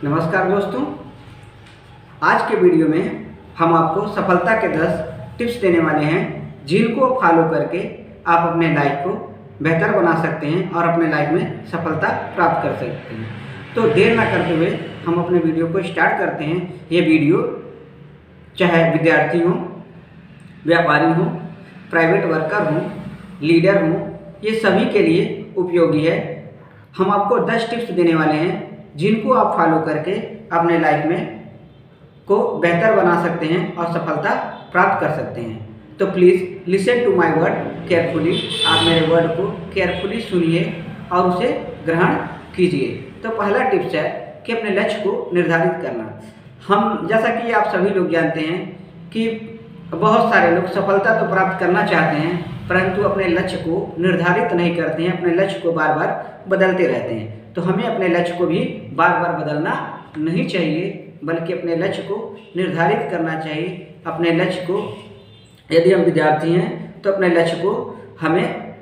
नमस्कार दोस्तों, आज के वीडियो में हम आपको सफलता के 10 टिप्स देने वाले हैं जिनको फॉलो करके आप अपने लाइफ को बेहतर बना सकते हैं और अपने लाइफ में सफलता प्राप्त कर सकते हैं। तो देर ना करते हुए हम अपने वीडियो को स्टार्ट करते हैं। ये वीडियो चाहे विद्यार्थी हो, व्यापारी हो, प्राइवेट वर्कर हो, लीडर हो, ये सभी के लिए उपयोगी है। हम आपको 10 टिप्स देने वाले हैं जिनको आप फॉलो करके अपने लाइफ में को बेहतर बना सकते हैं और सफलता प्राप्त कर सकते हैं। तो please listen to my word carefully. आप मेरे वर्ड को केयरफुली सुनिए और उसे ग्रहण कीजिए। तो पहला टिप्स है कि अपने लक्ष्य को निर्धारित करना। हम जैसा कि आप सभी लोग जानते हैं कि बहुत सारे लोग सफलता तो प्राप्त करना चाहते हैं परंतु अपने लक्ष्य को निर्धारित नहीं करते हैं, अपने लक्ष्य को बार बार बदलते रहते हैं। तो हमें अपने लक्ष्य को भी बार बार बदलना नहीं चाहिए बल्कि अपने लक्ष्य को निर्धारित करना चाहिए। अपने लक्ष्य को, यदि हम विद्यार्थी हैं तो अपने लक्ष्य को हमें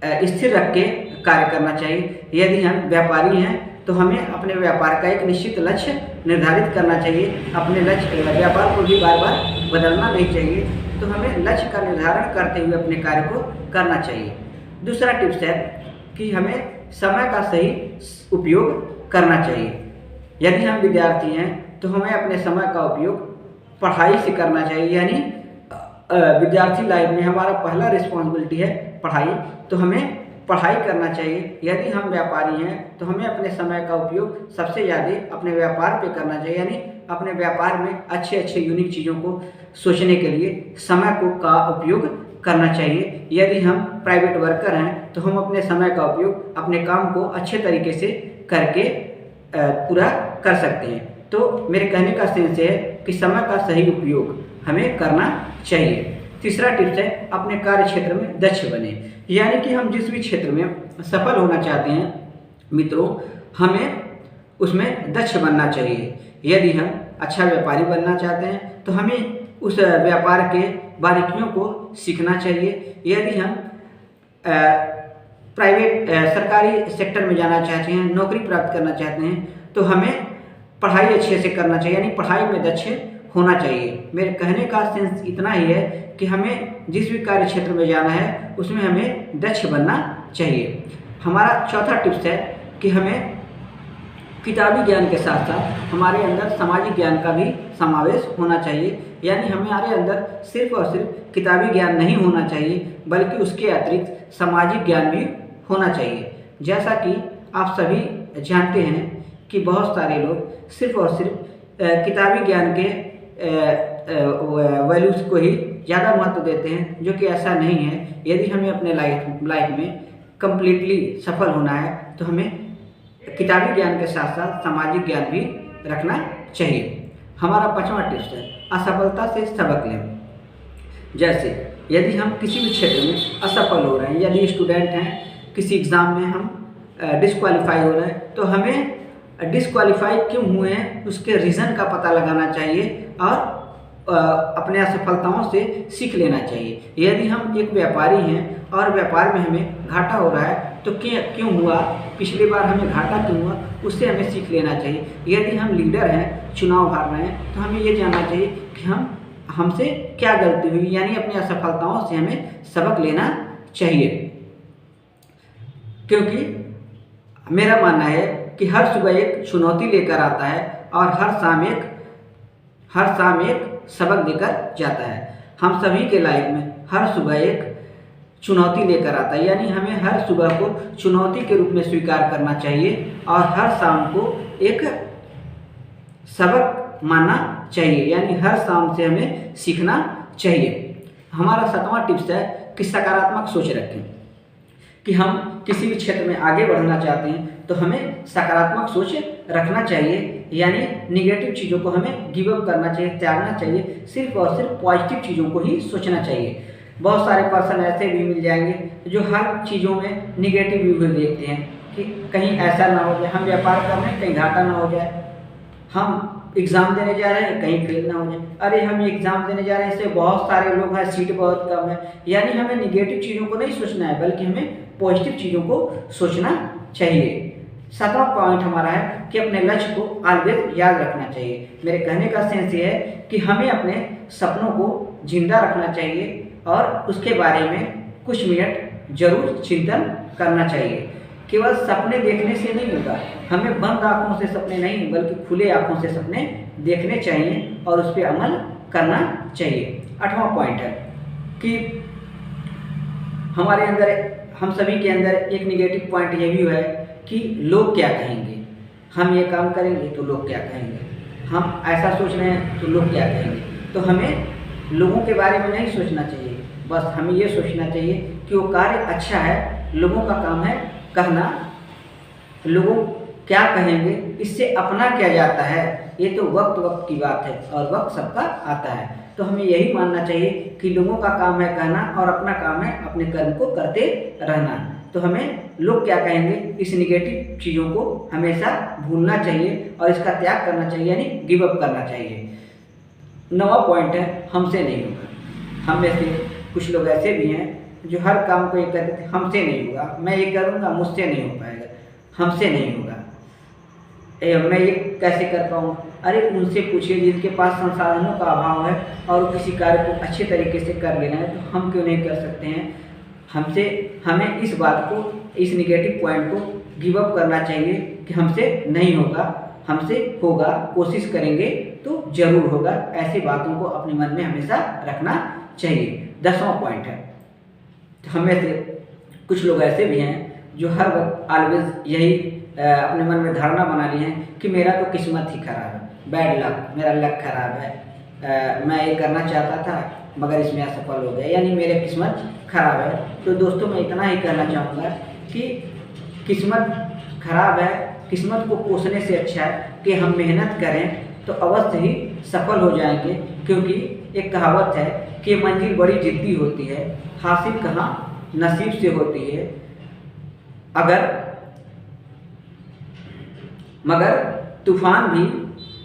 स्थिर रख के कार्य करना चाहिए। यदि हम व्यापारी हैं तो हमें अपने व्यापार का एक निश्चित लक्ष्य निर्धारित करना चाहिए। अपने लक्ष्य व्यापार को भी बार बार बदलना नहीं चाहिए। तो हमें लक्ष्य का निर्धारण करते हुए अपने कार्य को करना चाहिए। दूसरा टिप्स है कि हमें समय का सही उपयोग करना चाहिए। यदि हम विद्यार्थी हैं तो हमें अपने समय का उपयोग पढ़ाई से करना चाहिए। यानी विद्यार्थी लाइफ में हमारा पहला रिस्पॉन्सिबिलिटी है पढ़ाई, तो हमें पढ़ाई करना चाहिए। यदि हम व्यापारी हैं तो हमें अपने समय का उपयोग सबसे ज़्यादा अपने व्यापार पे करना चाहिए। यानी अपने व्यापार में अच्छे यूनिक चीज़ों को सोचने के लिए समय का उपयोग करना चाहिए। यदि हम प्राइवेट वर्कर हैं तो हम अपने समय का उपयोग अपने काम को अच्छे तरीके से करके पूरा कर सकते हैं। तो मेरे कहने का सेंस है कि समय का सही उपयोग हमें करना चाहिए। तीसरा टिप्स है अपने कार्य क्षेत्र में दक्ष बने। यानी कि हम जिस भी क्षेत्र में सफल होना चाहते हैं मित्रों, हमें उसमें दक्ष बनना चाहिए। यदि हम अच्छा व्यापारी बनना चाहते हैं तो हमें उस व्यापार के बारीकियों को सीखना चाहिए। यदि हम सरकारी सेक्टर में जाना चाहते हैं, नौकरी प्राप्त करना चाहते हैं तो हमें पढ़ाई अच्छे से करना चाहिए। यानी पढ़ाई में दक्ष होना चाहिए। मेरे कहने का सेंस इतना ही है कि हमें जिस भी कार्य क्षेत्र में जाना है उसमें हमें दक्ष बनना चाहिए। हमारा चौथा टिप्स है कि हमें किताबी ज्ञान के साथ साथ हमारे अंदर सामाजिक ज्ञान का भी समावेश होना चाहिए। यानी हमारे अंदर सिर्फ और सिर्फ किताबी ज्ञान नहीं होना चाहिए बल्कि उसके अतिरिक्त सामाजिक ज्ञान भी होना चाहिए। जैसा कि आप सभी जानते हैं कि बहुत सारे लोग सिर्फ और सिर्फ किताबी ज्ञान के वैल्यूज़ को ही ज़्यादा महत्व देते हैं, जो कि ऐसा नहीं है। यदि हमें अपने लाइफ में कम्प्लीटली सफल होना है तो हमें किताबी ज्ञान के साथ साथ सामाजिक ज्ञान भी रखना चाहिए। हमारा पांचवा टिप्स है असफलता से सबक लें। जैसे यदि हम किसी भी क्षेत्र में असफल हो रहे हैं, यदि स्टूडेंट हैं किसी एग्ज़ाम में हम डिस्क्वालीफाई हो रहे हैं तो हमें डिस्क्वालीफाई क्यों हुए हैं उसके रीज़न का पता लगाना चाहिए और अपने असफलताओं से सीख लेना चाहिए। यदि हम एक व्यापारी हैं और व्यापार में हमें घाटा हो रहा है तो क्यों हुआ, पिछली बार हमें घाटा क्यों हुआ, उससे हमें सीख लेना चाहिए। यदि हम लीडर हैं, चुनाव हार रहे हैं तो हमें ये जानना चाहिए कि हमसे क्या गलती हुई। यानी अपनी असफलताओं से हमें सबक लेना चाहिए। क्योंकि मेरा मानना है कि हर सुबह एक चुनौती लेकर आता है और हर शाम एक सबक देकर जाता है। हम सभी के लाइफ में हर सुबह एक चुनौती लेकर आता है। यानी हमें हर सुबह को चुनौती के रूप में स्वीकार करना चाहिए और हर शाम को एक सबक मानना चाहिए। यानी हर शाम से हमें सीखना चाहिए। हमारा सातवां टिप्स है कि सकारात्मक सोच रखें। कि हम किसी भी क्षेत्र में आगे बढ़ना चाहते हैं तो हमें सकारात्मक सोच रखना चाहिए। यानी निगेटिव चीज़ों को हमें गिव अप करना चाहिए, त्यागना चाहिए। सिर्फ और सिर्फ पॉजिटिव चीज़ों को ही सोचना चाहिए। बहुत सारे पर्सन ऐसे भी मिल जाएंगे जो हर चीज़ों में निगेटिव व्यू देखते हैं कि कहीं ऐसा ना हो जाए, हम व्यापार कर रहे हैं कहीं घाटा ना हो जाए, हम एग्ज़ाम देने जा रहे हैं कहीं फेल ना हो जाए, अरे हम एग्ज़ाम देने जा रहे हैं इससे बहुत सारे लोग हैं, सीट बहुत कम है। यानी हमें निगेटिव चीज़ों को नहीं सोचना है बल्कि हमें पॉजिटिव चीज़ों को सोचना चाहिए। सातवां पॉइंट हमारा है कि अपने लक्ष्य को ऑलवेज याद रखना चाहिए। मेरे कहने का सेंस ये है कि हमें अपने सपनों को जिंदा रखना चाहिए और उसके बारे में कुछ मिनट जरूर चिंतन करना चाहिए। केवल सपने देखने से नहीं होगा, हमें बंद आंखों से सपने नहीं बल्कि खुले आंखों से सपने देखने चाहिए और उस पर अमल करना चाहिए। आठवां पॉइंट है कि हमारे अंदर, हम सभी के अंदर एक निगेटिव पॉइंट ये भी है कि लोग क्या कहेंगे। हम ये काम करेंगे तो लोग क्या कहेंगे, हम ऐसा सोच रहे हैं तो लोग क्या कहेंगे। तो हमें लोगों के बारे में नहीं सोचना चाहिए, बस हमें ये सोचना चाहिए कि वो कार्य अच्छा है। लोगों का काम है कहना, लोगों क्या कहेंगे इससे अपना क्या जाता है, ये तो वक्त वक्त की बात है और वक्त सबका आता है। तो हमें यही मानना चाहिए कि लोगों का काम है कहना और अपना काम है अपने कर्म को करते रहना। तो हमें लोग क्या कहेंगे इस निगेटिव चीज़ों को हमेशा भूलना चाहिए और इसका त्याग करना चाहिए, यानी गिव अप करना चाहिए। 9वां पॉइंट है हमसे नहीं होगा। हम में से कुछ लोग ऐसे भी हैं जो हर काम को ये कहते थे हमसे नहीं होगा, मैं ये करूँगा मुझसे नहीं हो पाएगा, हमसे नहीं होगा, मैं ये कैसे कर पाऊँगा। अरे उनसे पूछिए जिनके पास संसाधनों का अभाव है और किसी कार्य को अच्छे तरीके से कर लेना है, तो हम क्यों नहीं कर सकते हैं। हमें इस बात को, इस निगेटिव पॉइंट को गिव अप करना चाहिए कि हमसे नहीं होगा, हमसे होगा, कोशिश करेंगे तो जरूर होगा। ऐसी बातों को अपने मन में हमेशा रखना चाहिए। 10वां पॉइंट है, तो हमें से कुछ लोग ऐसे भी हैं जो हर वक्त ऑलवेज यही अपने मन में धारणा बना ली है कि मेरा तो किस्मत ही खराब है, बैड लक, मेरा लक खराब है, मैं ये करना चाहता था मगर इसमें असफल हो गया, यानी मेरे किस्मत खराब है। तो दोस्तों मैं इतना ही कहना चाहूँगा कि किस्मत खराब है, किस्मत को कोसने से अच्छा है कि हम मेहनत करें तो अवश्य ही सफल हो जाएंगे। क्योंकि एक कहावत है कि मंजिल बड़ी जिद्दी होती है, हासिल कहाँ नसीब से होती है, मगर तूफान भी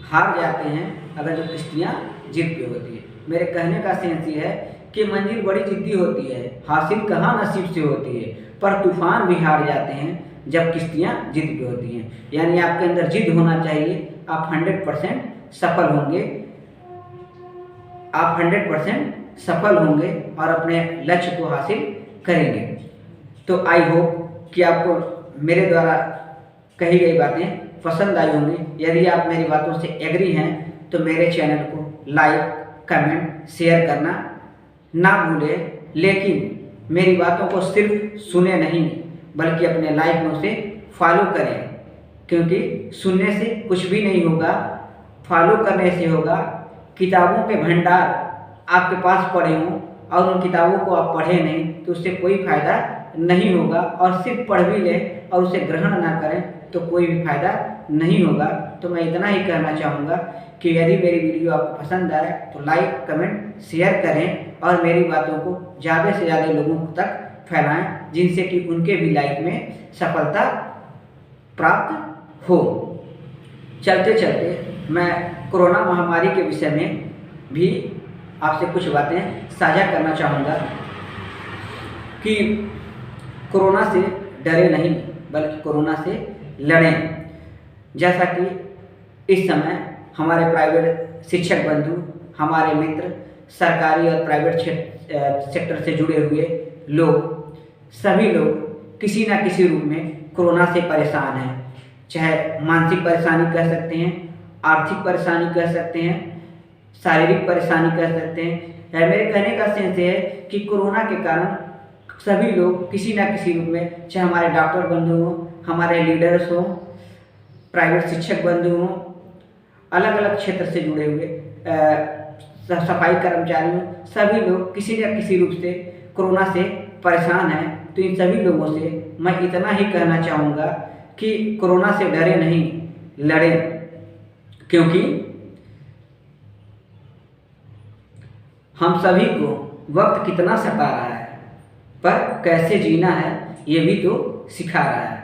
हार जाते हैं अगर जो किश्तियाँ जिद पे होती है। मेरे कहने का सेंस ये है कि मंजिल बड़ी जिद्दी होती है, हासिल कहाँ नसीब से होती है, पर तूफान भी हार जाते हैं जब किश्तियाँ जिद पे होती हैं। यानी आपके अंदर जिद होना चाहिए, आप 100% सफल होंगे, आप 100% सफल होंगे और अपने लक्ष्य को हासिल करेंगे। तो आई होप कि आपको मेरे द्वारा कही गई बातें पसंद आई होंगी। यदि आप मेरी बातों से एग्री हैं तो मेरे चैनल को लाइक, कमेंट, शेयर करना ना भूलें। लेकिन मेरी बातों को सिर्फ सुने नहीं बल्कि अपने लाइफ में उसे फॉलो करें, क्योंकि सुनने से कुछ भी नहीं होगा, फॉलो करने से होगा। किताबों के भंडार आपके पास पड़े हों और उन किताबों को आप पढ़ें नहीं तो उससे कोई फ़ायदा नहीं होगा, और सिर्फ पढ़ भी लें और उसे ग्रहण ना करें तो कोई भी फायदा नहीं होगा। तो मैं इतना ही कहना चाहूँगा कि यदि मेरी वीडियो आपको पसंद आए तो लाइक, कमेंट, शेयर करें और मेरी बातों को ज़्यादा से ज़्यादा लोगों तक फैलाएं, जिनसे कि उनके भी लाइफ में सफलता प्राप्त हो। चलते चलते मैं कोरोना महामारी के विषय में भी आपसे कुछ बातें साझा करना चाहूँगा कि कोरोना से डरे नहीं बल्कि कोरोना से लड़ें। जैसा कि इस समय हमारे प्राइवेट शिक्षक बंधु, हमारे मित्र, सरकारी और प्राइवेट सेक्टर से जुड़े हुए लोग, सभी लोग किसी न किसी रूप में कोरोना से परेशान हैं। चाहे मानसिक परेशानी कह सकते हैं, आर्थिक परेशानी कह सकते हैं, शारीरिक परेशानी कह सकते हैं। मेरे कहने का सेंस है कि कोरोना के कारण सभी लोग किसी न किसी रूप में, चाहे हमारे डॉक्टर बंधु हों, हमारे लीडर्स हों, प्राइवेट शिक्षक बंधु हों, अलग अलग क्षेत्र से जुड़े हुए सफाई कर्मचारी हों, सभी लोग किसी न किसी रूप से कोरोना से परेशान हैं। तो इन सभी लोगों से मैं इतना ही कहना चाहूँगा कि कोरोना से डरे नहीं, लड़ें। क्योंकि हम सभी को वक्त कितना सता रहा है पर कैसे जीना है ये भी तो सिखा रहा है।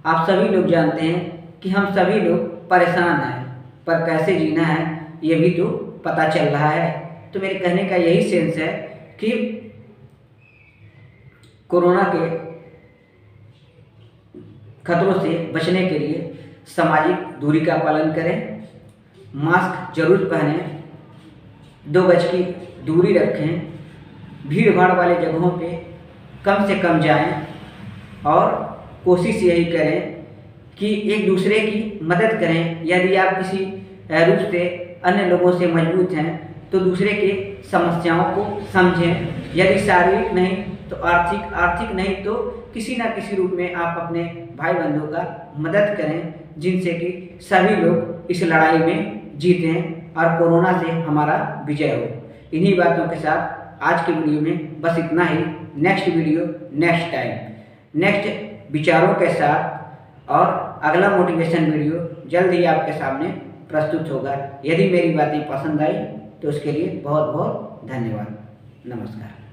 आप सभी लोग जानते हैं कि हम सभी लोग परेशान हैं पर कैसे जीना है ये भी तो पता चल रहा है। तो मेरे कहने का यही सेंस है कि कोरोना के खतरों से बचने के लिए सामाजिक दूरी का पालन करें, मास्क जरूर पहनें, 2 गज की दूरी रखें, भीड़ भाड़ वाले जगहों पे कम से कम जाएं और कोशिश यही करें कि एक दूसरे की मदद करें। यदि आप किसी रूप से अन्य लोगों से मजबूत हैं तो दूसरे के समस्याओं को समझें। यदि शारीरिक नहीं तो आर्थिक नहीं तो किसी न किसी रूप में आप अपने भाई बंधुओं का मदद करें, जिनसे कि सभी लोग इस लड़ाई में जीतें और कोरोना से हमारा विजय हो। इन्हीं बातों के साथ आज के वीडियो में बस इतना ही। Next video next time next विचारों के साथ और अगला मोटिवेशन वीडियो जल्द ही आपके सामने प्रस्तुत होगा। यदि मेरी बातें पसंद आई तो उसके लिए बहुत बहुत धन्यवाद। नमस्कार।